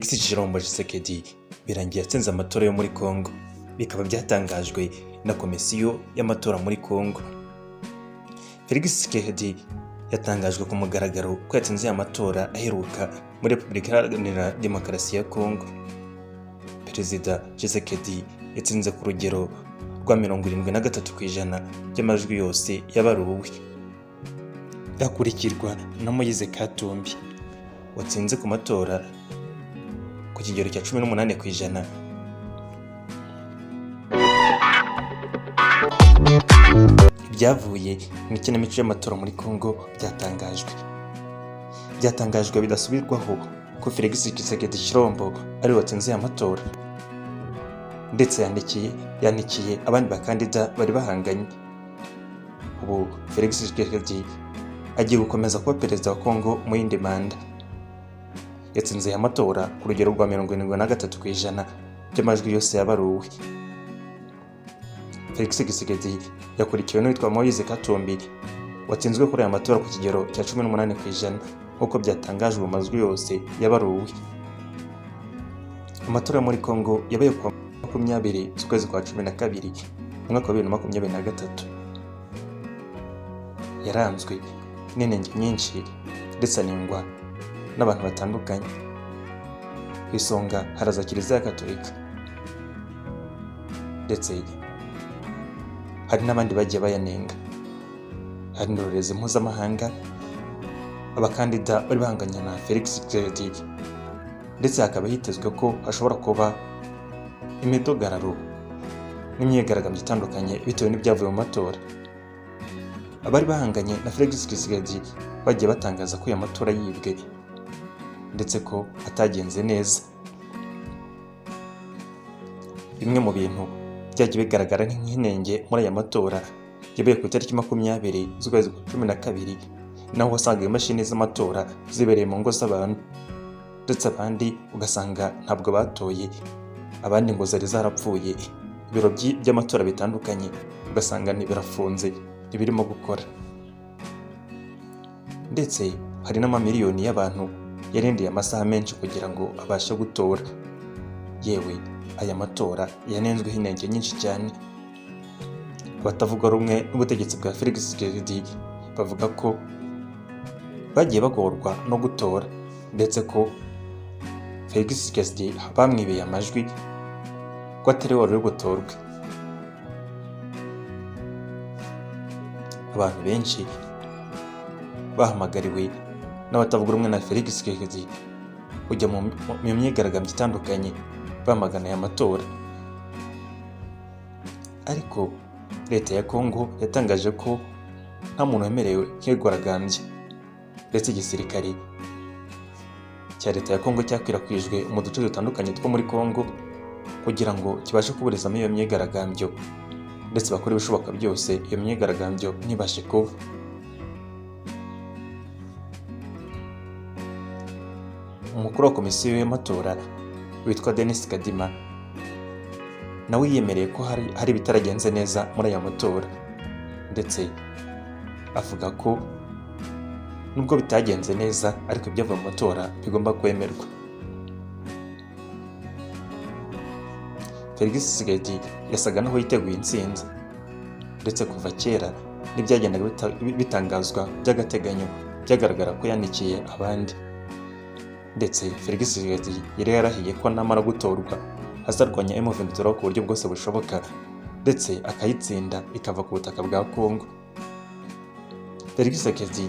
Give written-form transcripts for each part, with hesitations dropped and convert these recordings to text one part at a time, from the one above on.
Felix Tshisekedi birangiye atsinze amatora yo muri Congo, bikaba byatangajwe na komisiyo y'amatora muri Congo. Felix Tshisekedi yatangajwe ku mugaragaro ko yatsinze amatora aheruka muri Repubulika Iharanira Demokarasi ya Congo. Perezida Tshisekedi yatsinze ku rugero rwa 73% by'amajwi yose yabaruwe, yakurikirwa na Moise Katumbi watsinze ku matora ku kigero cya 18%. Ibyavuye mu ikinamico y'amatora muri Congo byatangajwe bidasubirwaho ko Felix Tshisekedi Tshilombo ari watsinze amatora, ndetse yandikiye abandi bakandida bari bahanganye. Ubu Felix Tshisekedi agiye gukomeza kuba perezida wa Congo mu yindi manda. Yatsinze amatora ku rugero rwa 73% by'amajwi yose yabaruwe. Felix Tshisekedi yakurikiwe n'uwitwa Moise Katumbi watsinzwe kuri aya matora ku kigero cya 18% nk'uko byatangajwe mu majwi yose yabaruwe. Amatora yo muri Congo yabaye ku 20 z'ukwezi kwa 12 mu mwaka wa 2023. Yaranzwe n'inenge nyinshi ndetse anengwa n'abantu batandukanye. Ku isonga haraza Kiliziya Gatolika, ndetse hari n'abandi bagiye bayanenga. Hari indorerezi mpuzamahanga, abakandida bari bahanganye na Felix Tshisekedi, ndetse hakaba hitezwe ko hashobora kuba imidugararo n'imyigaragambyo itandukanye bitewe n'ibyavuye mu matora. Abari bahanganye na Felix Tshisekedi bagiye batangaza ko aya matora yibwe ndetse ko atagenze neza. Bimwe mu bintu byagiye bigaragara nk'inenge muri aya matora yabaye ku itariki 20 z'ukwezi kwa 12, naho wasanga imashini z'amatora zibereye mu ngo z'abantu, ndetse abandi ugasanga ntabwo batoye, abandi ngo zari zarapfuye. Ibiro by'amatora bitandukanye ugasanga birafunze ntibirimo gukora, ndetse hari n'amamiliyoni y'abantu yarindiriye amasaha menshi kugira ngo abashe gutora. Yewe aya matora yanenzweho inenge nyinshi cyane. Abatavuga rumwe n'ubutegetsi bwa Felix Tshisekedi bavuga ko bagiye bagorwa no gutora, ndetse ko Felix Tshisekedi bamwibeye amajwi ko atari we wari gutorwa. Abantu benshi bahamagariwe n'abatavuga rumwe na Felix Tshisekedi kujya mu myigaragambyo itandukanye bamagana aya matora. Ariko leta ya Congo yatangaje ko nta muntu wemerewe kwigaragambya, ndetse igisirikare cya leta ya Congo cyakwirakwijwe mu duce dutandukanye two muri Congo kugira ngo kibashe kuburizamo iyo myigaragambyo, ndetse bakora ibishoboka byose iyo myigaragambyo ntibashe kuba. Umukuru wa komisiyo y'amatora witwa Denis Kadima nawe yemereye ko hari bitaragenze neza muri aya matora, ndetse avuga ko nubwo bitagenze neza ariko ibyavuye mu matora bigomba kwemerwa. Felix Tshisekedi yasaga naho yiteguye intsinzi, ndetse kuva kera n'ibyagendaga bitangazwa by'agateganyo byagaragara ko yandikiye abandi, ndetse Felix Tshisekedi yari yarahiye ko namara gutorwa azarwanya M23 ku buryo bwose bushoboka, ndetse akayitsinda ikava ku butaka bwa Congo. Felix Tshisekedi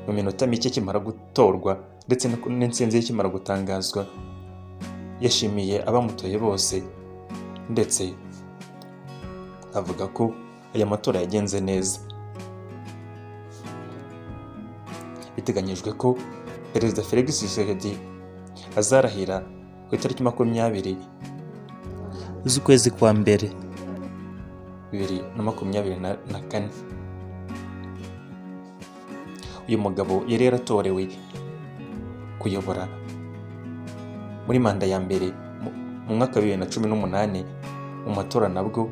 mu minota mike kimara gutorwa ndetse n'intsinzi ikimara gutangazwa yashimiye abamutoye bose, ndetse avuga ko aya matora yagenze neza. Biteganyijwe ko Perezida Felix Tshisekedi azarahira ku itariki 20 z'ukwezi kwa mbere 2024. Uyu mugabo yari yaratorewe kuyobora muri manda ya mbere mu mwaka wa 2018. Mu matora nabwo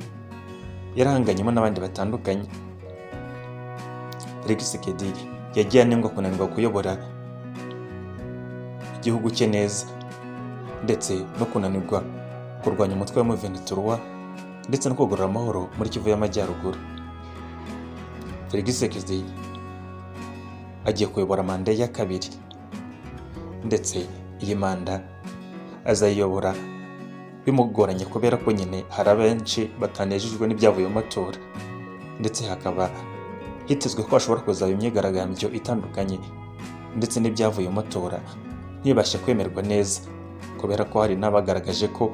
yarahanganyemo n'abandi batandukanye. Felix Tshisekedi yagiye anengwa kunanirwa kuyobora igihugu cye neza, ndetse no kunanirwa kurwanya umutwe wa M23 ndetse no kugarura amahoro muri Kivu y'Amajyaruguru. Felix Tshisekedi agiye kuyobora manda ya kabiri, ndetse iyi manda azayiyobora bimugoranye kubera ko nyine hari abenshi batanejejwe n'ibyavuye mu matora, ndetse hakaba hitezwe ko hashobora kuzaba imyigaragambyo itandukanye ndetse n'ibyavuye mu matora ntibashe kwemerwa neza, kubera ko hari n'abagaragaje ko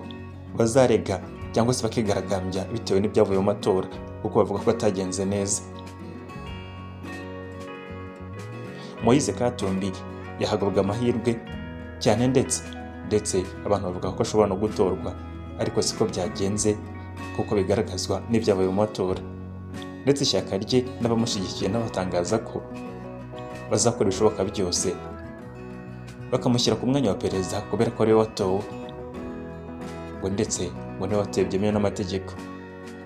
bazarega cyangwa se bakigaragambya bitewe n'ibyavuye mu matora kuko bavuga ko atagenze neza. Moise Katumbi yahabwaga amahirwe cyane ndetse abantu bavuga ko ashobora no gutorwa, ariko siko byagenze kuko bigaragazwa n'ibyavuye mu matora, ndetse ishyaka rye n'abamushyigikiye n'abatangaza ko bazakora ibishoboka byose bakamushyira ku mwanya wa perezida kubera ko ariwe watowe, ngo ndetse ngo niwe wateye byemewe n'amategeko.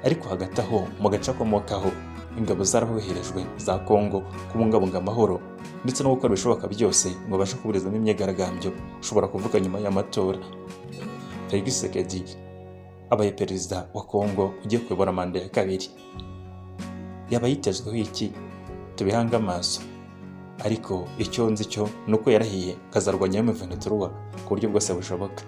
Ariko hagati aho mu gace akomokaho ingabo zarahoherejwe za Kongo kubungabunga amahoro ndetse no gukora ibishoboka byose ngo babashe kuburizamo imyigaragambyo ishobora kuvuga nyuma y'amatora. Felix Tshisekedi abaye perezida wa Kongo ugiye kuyobora manda ya kabiri. Yaba yitezweho iki? Tubihanga amaso, ariko icyo nzi cyo nuko yarahiye kazarwanya M23 ku buryo bwose bushoboka.